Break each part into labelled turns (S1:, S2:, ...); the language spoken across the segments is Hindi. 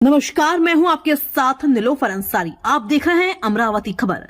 S1: नमस्कार, मैं हूं आपके साथ निलोफर अंसारी। आप देख रहे हैं अमरावती खबर,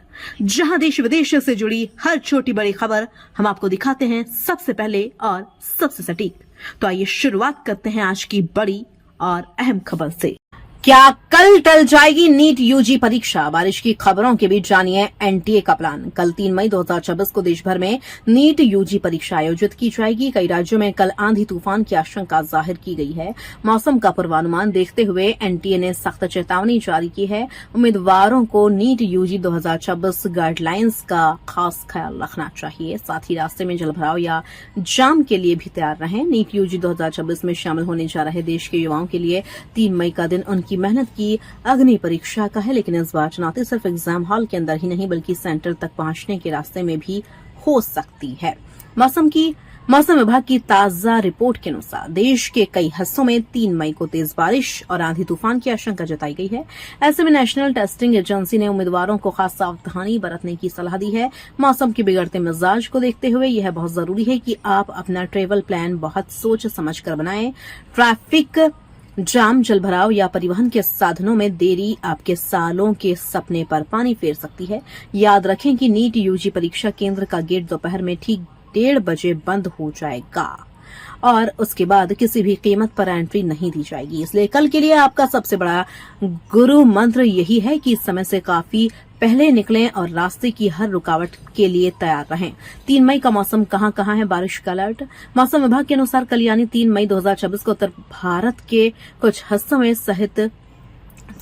S1: जहां देश विदेश से जुड़ी हर छोटी बड़ी खबर हम आपको दिखाते हैं सबसे पहले और सबसे सटीक। तो आइए शुरुआत करते हैं आज की बड़ी और अहम खबर से। क्या कल टल जाएगी नीट यूजी परीक्षा? बारिश की खबरों के बीच जानिए एनटीए का प्लान। कल 3 मई 2026 को देश भर में नीट यूजी परीक्षा आयोजित की जाएगी। कई राज्यों में कल आंधी तूफान की आशंका जाहिर की गई है। मौसम का पूर्वानुमान देखते हुए एनटीए ने सख्त चेतावनी जारी की है। उम्मीदवारों को नीट यूजी 2026 गाइडलाइंस का खास ख्याल रखना चाहिए। साथ ही रास्ते में जलभराव या जाम के लिए भी तैयार रहें। नीट यूजी 2026 में शामिल होने जा रहे देश के युवाओं के लिए 3 मई का दिन उनकी मेहनत की अग्नि परीक्षा का है। लेकिन इस बार चुनौती सिर्फ एग्जाम हॉल के अंदर ही नहीं बल्कि सेंटर तक पहुंचने के रास्ते में भी हो सकती है। मौसम विभाग की ताजा रिपोर्ट के अनुसार देश के कई हिस्सों में 3 मई को तेज बारिश और आंधी तूफान की आशंका जताई गई है। ऐसे में नेशनल टेस्टिंग एजेंसी ने उम्मीदवारों को खास सावधानी बरतने की सलाह दी है। मौसम के बिगड़ते मिजाज को देखते हुए यह बहुत जरूरी है कि आप अपना ट्रेवल प्लान बहुत सोच समझ कर बनाएं। ट्रैफिक जाम, जलभराव या परिवहन के साधनों में देरी आपके सालों के सपने पर पानी फेर सकती है। याद रखें कि नीट यूजी परीक्षा केंद्र का गेट दोपहर में ठीक 1:30 बजे बंद हो जाएगा और उसके बाद किसी भी कीमत पर एंट्री नहीं दी जाएगी। इसलिए कल के लिए आपका सबसे बड़ा गुरु मंत्र यही है कि समय से काफी पहले निकलें और रास्ते की हर रुकावट के लिए तैयार रहें। 3 मई का मौसम कहां है बारिश का अलर्ट। मौसम विभाग के अनुसार कल यानी 3 मई 2026 को उत्तर भारत के कुछ हिस्सों में सहित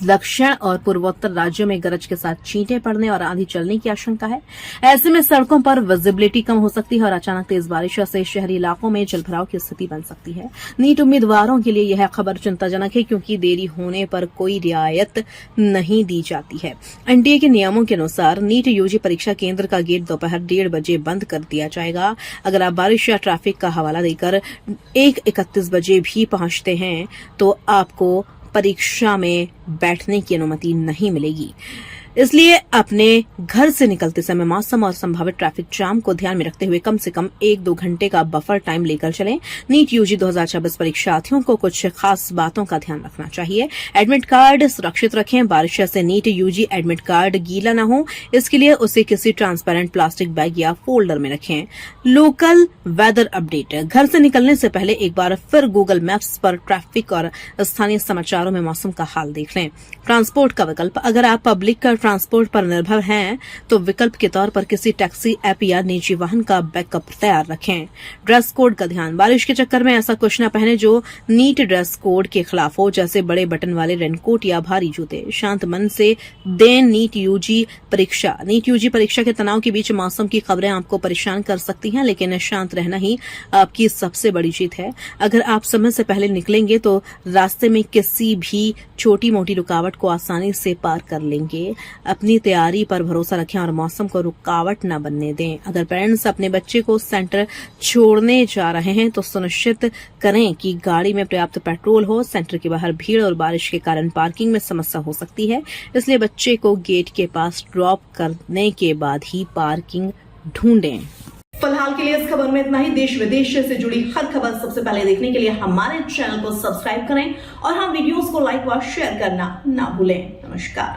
S1: दक्षिण और पूर्वोत्तर राज्यों में गरज के साथ छींटे पड़ने और आंधी चलने की आशंका है। ऐसे में सड़कों पर विजिबिलिटी कम हो सकती है और अचानक तेज बारिश से शहरी इलाकों में जलभराव की स्थिति बन सकती है। नीट उम्मीदवारों के लिए यह खबर चिंताजनक है क्योंकि देरी होने पर कोई रियायत नहीं दी जाती है। एनटीए के नियमों के अनुसार नीट यूजी परीक्षा केंद्र का गेट दोपहर 1:30 बजे बंद कर दिया जाएगा। अगर आप बारिश या ट्रैफिक का हवाला देकर 1:31 बजे भी पहुंचते हैं तो आपको परीक्षा में बैठने की अनुमति नहीं मिलेगी। इसलिए अपने घर से निकलते समय मौसम और संभावित ट्रैफिक जाम को ध्यान में रखते हुए कम से कम 1-2 घंटे का बफर टाइम लेकर चलें। नीट यूजी 2026 परीक्षार्थियों को कुछ खास बातों का ध्यान रखना चाहिए। एडमिट कार्ड सुरक्षित रखें। बारिश से नीट यूजी एडमिट कार्ड गीला न हो, इसके लिए उसे किसी ट्रांसपेरेंट प्लास्टिक बैग या फोल्डर में रखें। Local weather update. घर से निकलने से पहले एक बार फिर गूगल मैप्स पर ट्रैफिक और स्थानीय समाचारों में मौसम का हाल देख लें। ट्रांसपोर्ट का विकल्प। अगर आप पब्लिक ट्रांसपोर्ट पर निर्भर हैं तो विकल्प के तौर पर किसी टैक्सी ऐप या निजी वाहन का बैकअप तैयार रखें। ड्रेस कोड का ध्यान। बारिश के चक्कर में ऐसा कुछ न पहने जो नीट ड्रेस कोड के खिलाफ हो, जैसे बड़े बटन वाले रेनकोट या भारी जूते। शांत मन से दें नीट यूजी परीक्षा। नीट यूजी परीक्षा के तनाव के बीच मौसम की खबरें आपको परेशान कर सकती हैं, लेकिन शांत रहना ही आपकी सबसे बड़ी जीत है। अगर आप समय से पहले निकलेंगे तो रास्ते में किसी भी छोटी मोटी रुकावट को आसानी से पार कर लेंगे। अपनी तैयारी पर भरोसा रखें और मौसम को रुकावट न बनने दें। अगर पेरेंट्स अपने बच्चे को सेंटर छोड़ने जा रहे हैं तो सुनिश्चित करें कि गाड़ी में पर्याप्त पेट्रोल हो। सेंटर के बाहर भीड़ और बारिश के कारण पार्किंग में समस्या हो सकती है, इसलिए बच्चे को गेट के पास ड्रॉप करने के बाद ही पार्किंग ढूंढें। फिलहाल के लिए इस खबर में इतना ही। देश विदेश से जुड़ी हर खबर सबसे पहले देखने के लिए हमारे चैनल को सब्सक्राइब करें और वीडियोस को लाइक व शेयर करना ना भूलें। नमस्कार।